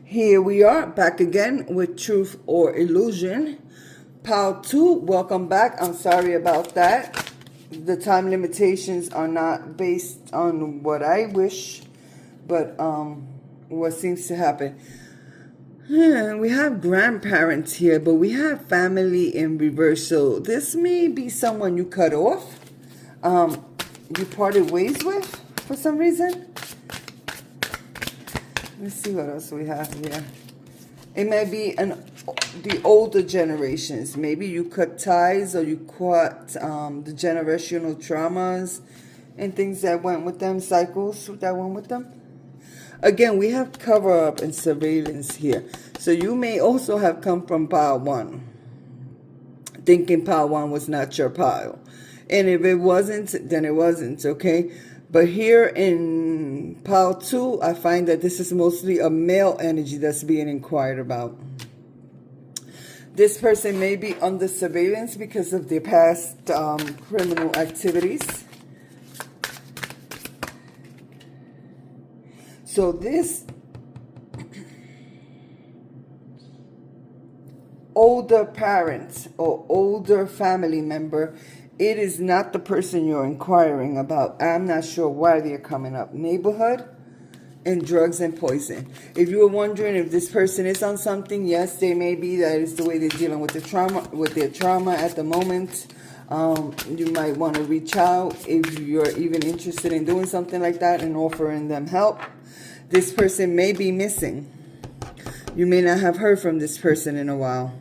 Here we are back again with Truth or Illusion. Pile 2, welcome back. I'm sorry about that. The time limitations are not based on what I wish, but what seems to happen. We have grandparents here, but we have family in reverse. So this may be someone you cut off, you parted ways with for some reason. Let's see what else we have here. It may be the older generations. Maybe you cut ties or you cut the generational traumas and things that went with them, cycles that went with them. Again, we have cover-up and surveillance here. So you may also have come from pile 1, thinking pile 1 was not your pile. And if it wasn't, then it wasn't, okay? But here in pile 2, I find that this is mostly a male energy that's being inquired about. This person may be under surveillance because of their past criminal activities. So this older parent or older family member, it is not the person you're inquiring about. I'm not sure why they're coming up. Neighborhood and drugs and poison. If you were wondering if this person is on something, yes, they may be. That is the way they're dealing with the trauma, with their trauma at the moment. You might want to reach out if you're even interested in doing something like that and offering them help. This person may be missing. You may not have heard from this person in a while.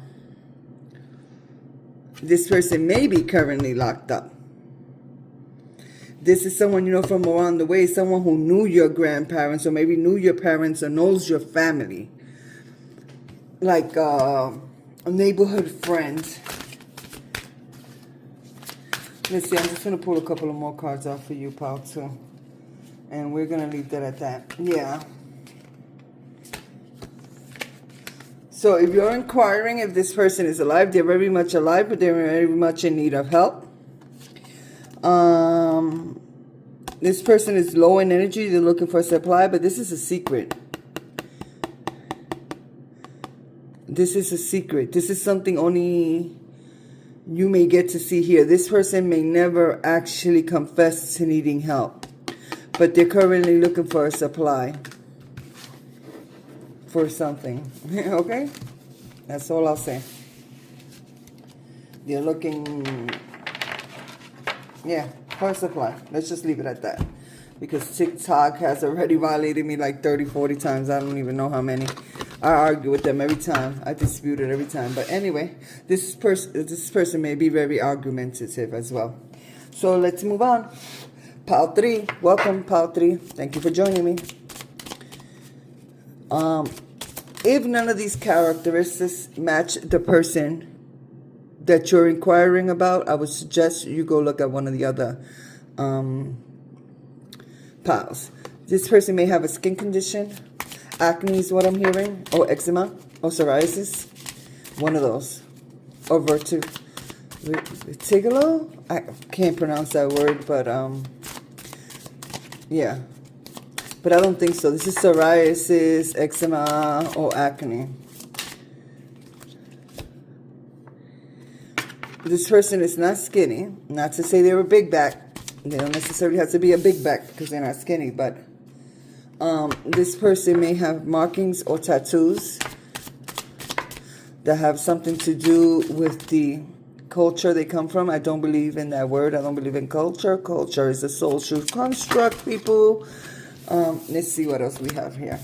This person may be currently locked up. This is someone you know from around the way, someone who knew your grandparents or maybe knew your parents or knows your family. Like a neighborhood friend. Let's see, I'm just going to pull a couple of more cards out for you, pal, too. And we're going to leave that at that. Yeah. So if you're inquiring if this person is alive, they're very much alive, but they're very much in need of help. This person is low in energy. They're looking for supply, but this is a secret. This is a secret. This is something only you may get to see here. This person may never actually confess to needing help, but they're currently looking for a supply for something. Okay? That's all I'll say. They're looking, yeah, for a supply. Let's just leave it at that. Because TikTok has already violated me like 30, 40 times. I don't even know how many. I argue with them every time. I dispute it every time. But anyway, this person may be very argumentative as well. So let's move on. Pile 3. Welcome, Pile 3. Thank you for joining me. If none of these characteristics match the person that you're inquiring about, I would suggest you go look at one of the other piles. This person may have a skin condition. Acne is what I'm hearing. Or eczema. Or psoriasis. One of those. Or vertigo. I can't pronounce that word, but yeah. But I don't think so. This is psoriasis, eczema, or acne. This person is not skinny. Not to say they're a big back. They don't necessarily have to be a big back because they're not skinny. But this person may have markings or tattoos that have something to do with the culture they come from. I don't believe in that word. I don't believe in culture. Culture is a social construct, people. Let's see what else we have here.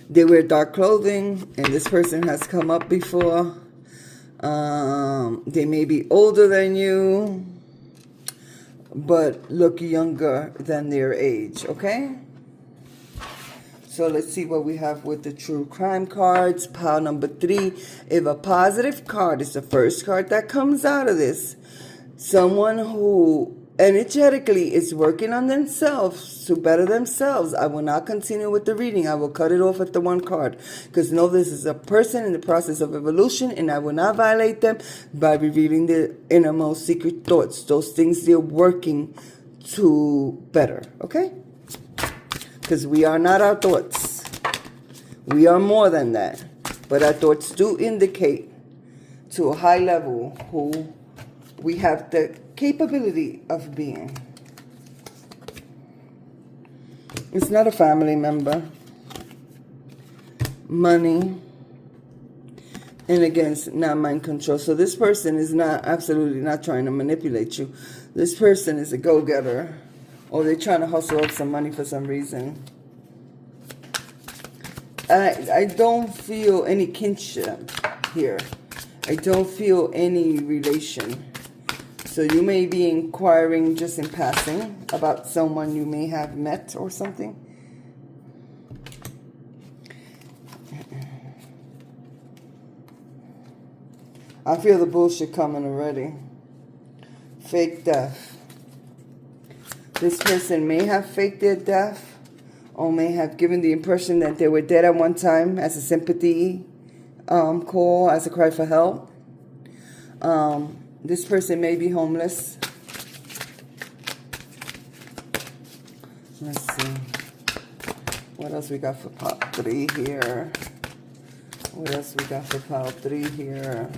They wear dark clothing, and this person has come up before. They may be older than you, but look younger than their age, okay? So let's see what we have with the true crime cards. Pile number 3. If a positive card is the first card that comes out of this, someone who energetically is working on themselves to better themselves. I will not continue with the reading. I will cut it off at the 1 card. Because know this is a person in the process of evolution, and I will not violate them by revealing their innermost secret thoughts. Those things they're working to better. Okay? Because we are not our thoughts. We are more than that. But our thoughts do indicate to a high level who we have the capability of being. It's not a family member. Money. And again, it's not mind control. So this person is not, absolutely not trying to manipulate you. This person is a go-getter. Or they're trying to hustle up some money for some reason. I don't feel any kinship here. I don't feel any relation. So you may be inquiring just in passing about someone you may have met or something. I feel the bullshit coming already. Fake death. This person may have faked their death or may have given the impression that they were dead at one time as a sympathy call, as a cry for help. This person may be homeless. Let's see. What else we got for pile 3 here? What else we got for pile 3 here?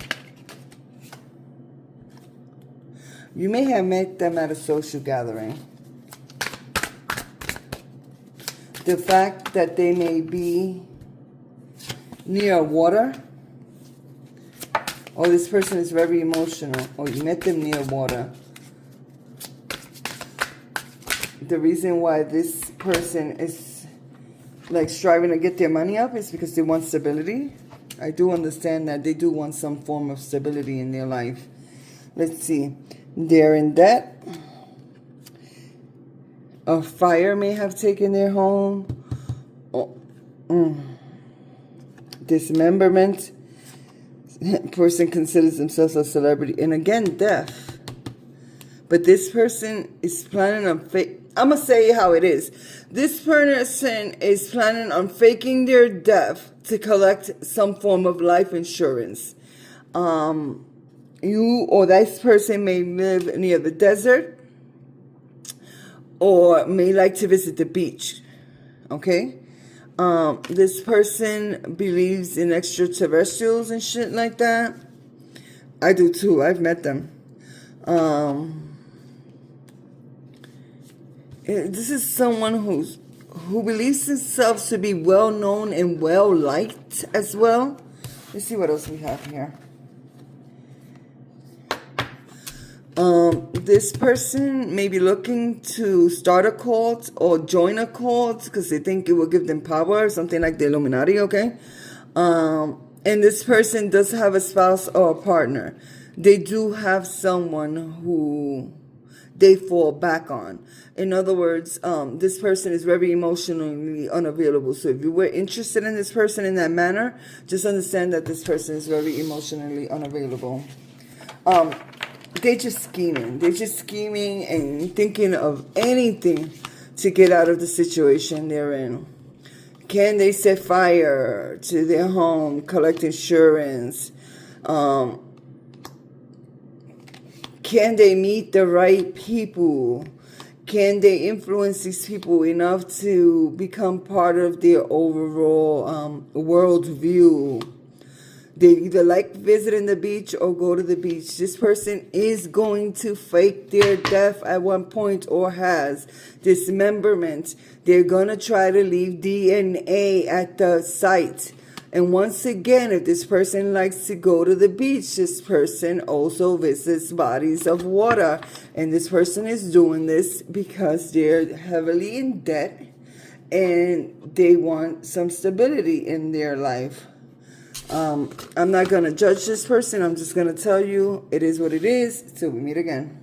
You may have met them at a social gathering. The fact that they may be near water, or this person is very emotional, or you met them near water. The reason why this person is like striving to get their money up is because they want stability. I do understand that they do want some form of stability in their life. Let's see. They're in debt. A fire may have taken their home. Dismemberment. Person considers themselves a celebrity. And again, death. But this person is planning on I'm going to say how it is. This person is planning on faking their death to collect some form of life insurance. You or this person may live near the desert or may like to visit the beach. Okay? This person believes in extraterrestrials and shit like that. I do too. I've met them. This is someone who believes themselves to be well known and well liked as well. Let's see what else we have here. This person may be looking to start a cult or join a cult because they think it will give them power, something like the Illuminati, okay? And this person does have a spouse or a partner. They do have someone who they fall back on. In other words, this person is very emotionally unavailable. So if you were interested in this person in that manner, just understand that this person is very emotionally unavailable. They're just scheming. They're just scheming and thinking of anything to get out of the situation they're in. Can they set fire to their home, collect insurance? Can they meet the right people? Can they influence these people enough to become part of their overall world view? They either like visiting the beach or go to the beach. This person is going to fake their death at one point or has dismemberment. They're going to try to leave DNA at the site. And once again, if this person likes to go to the beach, this person also visits bodies of water. And this person is doing this because they're heavily in debt and they want some stability in their life. I'm not going to judge this person. I'm just going to tell you it is what it is. Till we meet again.